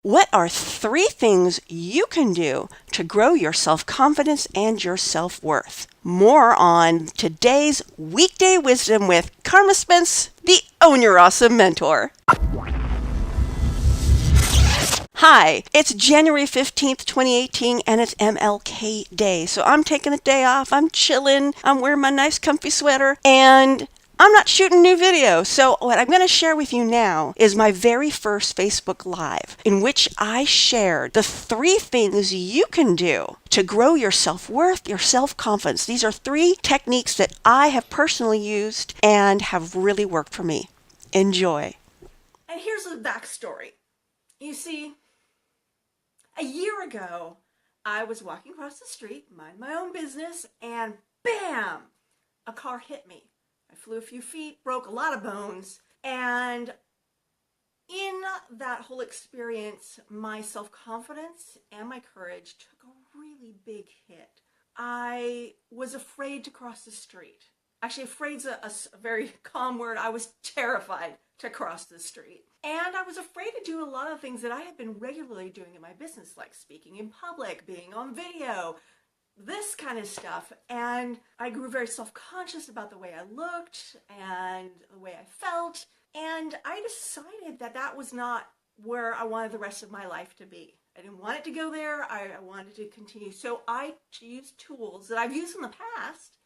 What are 3 things you can do to grow your self-confidence and your self-worth? More on today's Weekday Wisdom with Carma Spence, the Own Your Awesome Mentor. Hi, it's January 15th, 2018, and it's MLK Day. So I'm taking a day off, I'm chilling, I'm wearing my nice comfy sweater, and I'm not shooting new video. So what I'm going to share with you now is my very first Facebook Live, in which I shared the 3 things you can do to grow your self-worth, your self-confidence. These are 3 techniques that I have personally used and have really worked for me. Enjoy. And here's the backstory. You see, a year ago, I was walking across the street, mind my own business, and bam, a car hit me. I flew a few feet, broke a lot of bones, and in that whole experience, my self-confidence and my courage took a really big hit. I was afraid to cross the street. Actually, afraid's a very calm word. I was terrified to cross the street. And I was afraid to do a lot of things that I had been regularly doing in my business, like speaking in public, being on video, this kind of stuff. And I grew very self-conscious about the way I looked and the way I felt. And I decided that that was not where I wanted the rest of my life to be. I didn't want it to go there. I wanted to continue. So I used tools that I've used in the past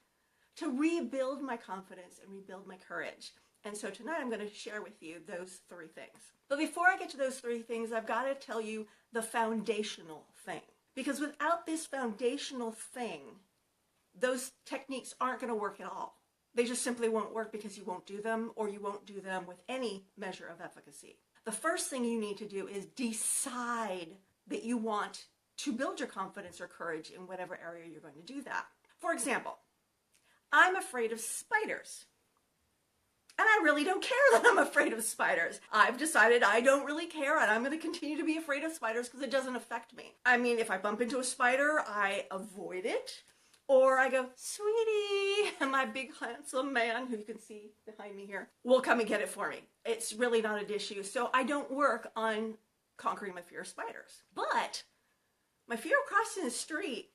to rebuild my confidence and rebuild my courage. And so tonight I'm going to share with you those 3 things. But before I get to those 3 things, I've got to tell you the foundational thing. Because without this foundational thing, those techniques aren't going to work at all. They just simply won't work because you won't do them, or you won't do them with any measure of efficacy. The first thing you need to do is decide that you want to build your confidence or courage in whatever area you're going to do that. For example, I'm afraid of spiders. And I really don't care that I'm afraid of spiders. I've decided I don't really care, and I'm going to continue to be afraid of spiders because it doesn't affect me. I mean, if I bump into a spider, I avoid it. Or I go, sweetie, and my big handsome man, who you can see behind me here, will come and get it for me. It's really not an issue. So I don't work on conquering my fear of spiders. But my fear of crossing the street,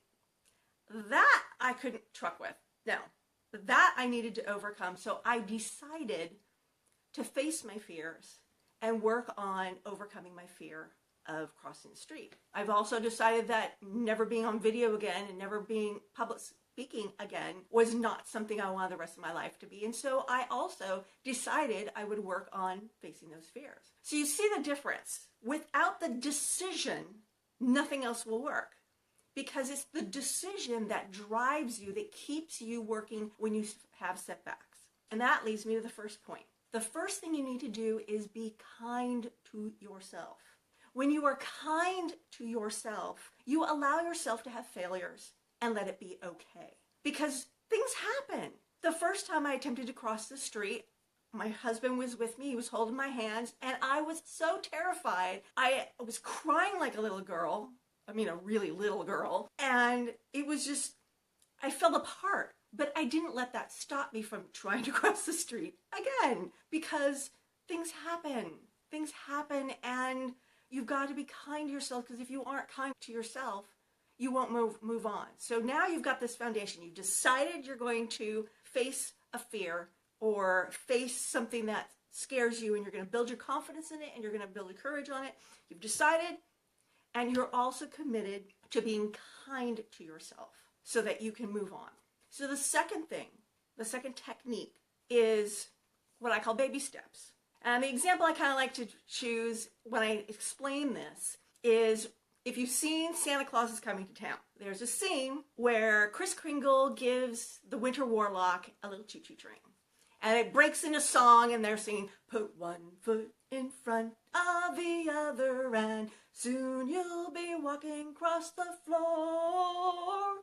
that I couldn't truck with. No. That I needed to overcome. So I decided to face my fears and work on overcoming my fear of crossing the street. I've also decided that never being on video again and never being public speaking again was not something I wanted the rest of my life to be. And so I also decided I would work on facing those fears. So you see the difference. Without the decision, nothing else will work. Because it's the decision that drives you, that keeps you working when you have setbacks. And that leads me to the first point. The first thing you need to do is be kind to yourself. When you are kind to yourself, you allow yourself to have failures and let it be okay. Because things happen. The first time I attempted to cross the street, my husband was with me, he was holding my hands, and I was so terrified. I was crying like a little girl. I mean, a really little girl. And it was just, I fell apart. But I didn't let that stop me from trying to cross the street again, because things happen. Things happen, and you've got to be kind to yourself, because if you aren't kind to yourself, you won't move on. So now you've got this foundation. You've decided you're going to face a fear or face something that scares you, and you're going to build your confidence in it, and you're going to build your courage on it. You've decided. And you're also committed to being kind to yourself so that you can move on. So the second thing, the second technique is what I call baby steps. And the example I kind of like to choose when I explain this is, if you've seen Santa Claus is Coming to Town, there's a scene where Kris Kringle gives the Winter Warlock a little choo-choo train. And it breaks into song, and they're singing, put one foot in front of the other, and soon you'll be walking across the floor.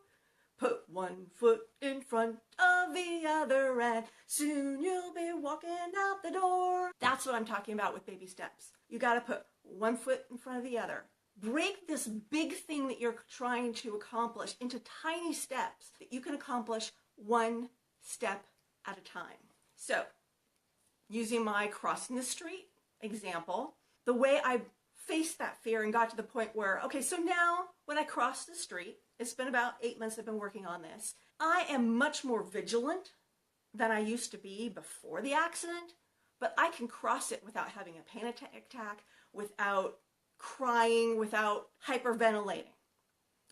Put one foot in front of the other, and soon you'll be walking out the door. That's what I'm talking about with baby steps. You got to put one foot in front of the other. Break this big thing that you're trying to accomplish into tiny steps that you can accomplish one step at a time. So, using my crossing the street example, the way I faced that fear and got to the point where, okay, so now when I cross the street, it's been about 8 months I've been working on this, I am much more vigilant than I used to be before the accident, but I can cross it without having a panic attack, without crying, without hyperventilating.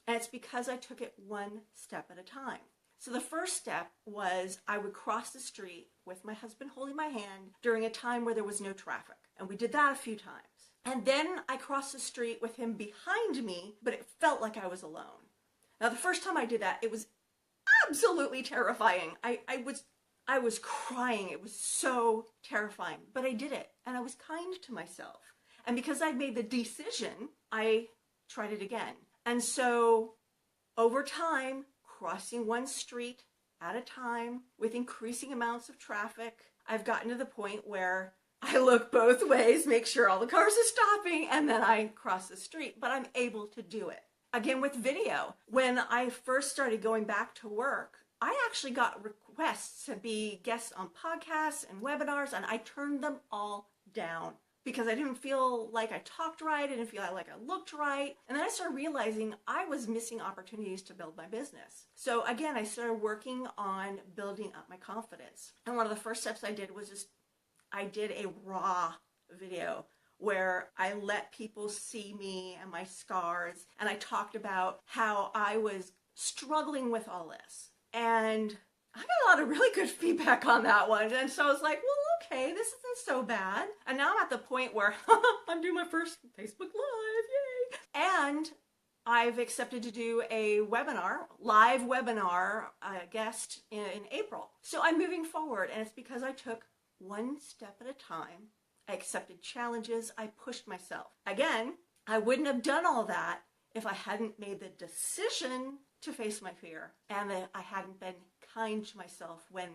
And it's because I took it one step at a time. So the first step was I would cross the street with my husband holding my hand during a time where there was no traffic. And we did that a few times. And then I crossed the street with him behind me, but it felt like I was alone. Now, the first time I did that, it was absolutely terrifying. I was crying. It was so terrifying, but I did it, and I was kind to myself. And because I made the decision, I tried it again. And so over time, crossing one street at a time with increasing amounts of traffic, I've gotten to the point where I look both ways, make sure all the cars are stopping, and then I cross the street, but I'm able to do it. Again, with video, when I first started going back to work, I actually got requests to be guests on podcasts and webinars, and I turned them all down because I didn't feel like I talked right, I didn't feel like I looked right, and then I started realizing I was missing opportunities to build my business. So again, I started working on building up my confidence. And one of the first steps I did was I did a raw video where I let people see me and my scars, and I talked about how I was struggling with all this. And I got a lot of really good feedback on that one. And so I was like, well, okay, this isn't so bad. And now I'm at the point where I'm doing my first Facebook Live, yay! And I've accepted to do a live webinar guest in April. So I'm moving forward, and it's because I took one step at a time. I accepted challenges. I pushed myself. Again, I wouldn't have done all that if I hadn't made the decision to face my fear and that I hadn't been kind to myself when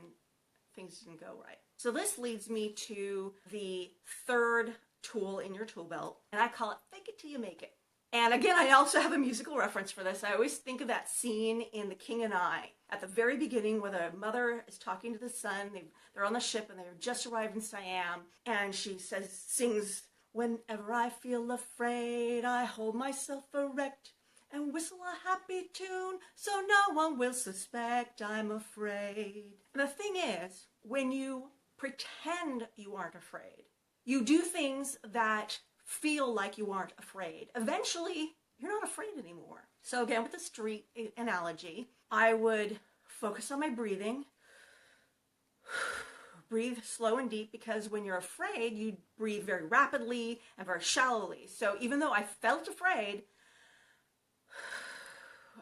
things didn't go right. So this leads me to the third tool in your tool belt, and I call it fake it till you make it. And again, I also have a musical reference for this. I always think of that scene in The King and I at the very beginning where the mother is talking to the son. They're on the ship and they've just arrived in Siam, and she sings, "Whenever I feel afraid, I hold myself erect and whistle a happy tune so no one will suspect I'm afraid." And the thing is, when you pretend you aren't afraid, you do things that feel like you aren't afraid. Eventually, you're not afraid anymore. So again, with the street analogy, I would focus on my breathing. Breathe slow and deep, because when you're afraid, you breathe very rapidly and very shallowly. So even though I felt afraid,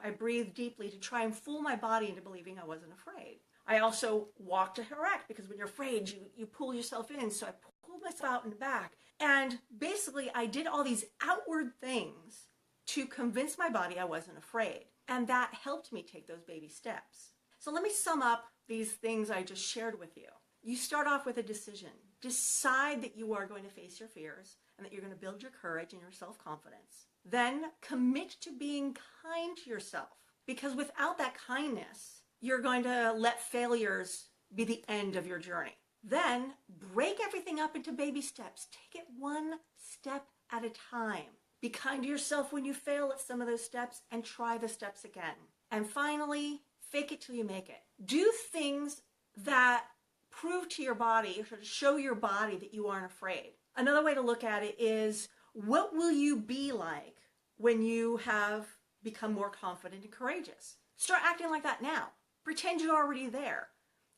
I breathed deeply to try and fool my body into believing I wasn't afraid. I also walked erect, because when you're afraid, you pull yourself in. So I pulled myself out and back. And basically, I did all these outward things to convince my body I wasn't afraid. And that helped me take those baby steps. So let me sum up these things I just shared with you. You start off with a decision. Decide that you are going to face your fears and that you're going to build your courage and your self-confidence. Then commit to being kind to yourself, because without that kindness, you're going to let failures be the end of your journey. Then break everything up into baby steps. Take it one step at a time. Be kind to yourself when you fail at some of those steps, and try the steps again. And finally, fake it till you make it. Do things that prove to your body, or to show your body that you aren't afraid. Another way to look at it is, what will you be like when you have become more confident and courageous? Start acting like that now. Pretend you're already there.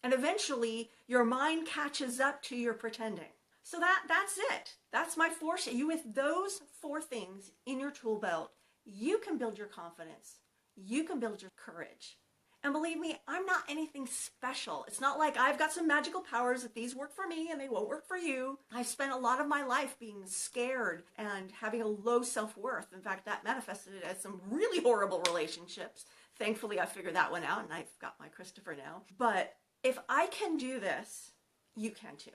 And eventually, your mind catches up to your pretending. So that's it. That's my force. You, with those 4 things in your tool belt, you can build your confidence. You can build your courage. And believe me, I'm not anything special. It's not like I've got some magical powers that these work for me and they won't work for you. I've spent a lot of my life being scared and having a low self-worth. In fact, that manifested as some really horrible relationships. Thankfully, I figured that one out, and I've got my Christopher now. But if I can do this, you can too.